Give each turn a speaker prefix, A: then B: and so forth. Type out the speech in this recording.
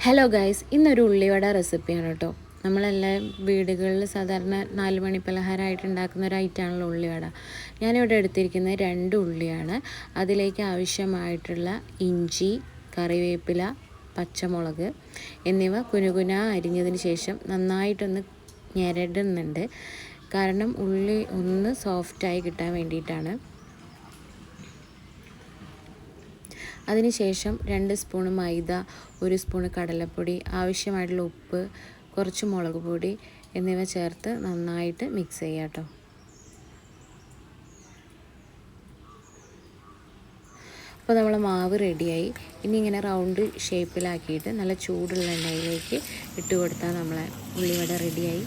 A: Hello guys, ഇന്നൊരു ഉള്ളിവട റെസിപ്പിയാണ് കേട്ടോ. നമ്മളെല്ലാം വീടുകളിൽ സാധാരണ 4 മണി പലഹാരമായിട്ട് ഉണ്ടാക്കുന്ന ഒരു ഐറ്റമാണല്ലോ ഉള്ളിവട. ഞാനിവിടെ എടുത്തിരിക്കുന്നത് 2 ഉള്ളിയാണ്. അതിലേക്ക് ആവശ്യമായിട്ടുള്ള ഇഞ്ചി, കറിവേപ്പില, പച്ചമുളക് എന്നിവ കുനുകുന അരിഞ്ഞതിന് ശേഷം നന്നായിട്ടൊന്ന് ഞെരടുന്നുണ്ട്. കാരണം ഉള്ളി ഒന്ന് സോഫ്റ്റായി കിട്ടാൻ വേണ്ടിയിട്ടാണ്. അതിനുശേഷം 2 സ്പൂൺ മൈദ, 1 സ്പൂൺ കടലപ്പൊടി, ആവശ്യമായിട്ടുള്ള ഉപ്പ്, കുറച്ച് മുളക് പൊടി എന്നിവ ചേർത്ത് നന്നായിട്ട് മിക്സ് ചെയ്യാം കേട്ടോ. അപ്പോൾ നമ്മളെ മാവ് റെഡിയായി. ഇനി ഇങ്ങനെ റൗണ്ട് ഷേപ്പിലാക്കിയിട്ട് നല്ല ചൂടുള്ള എണ്ണയിലേക്ക് ഇട്ട് കൊടുത്താൽ നമ്മളെ ഉള്ളിവട റെഡിയായി.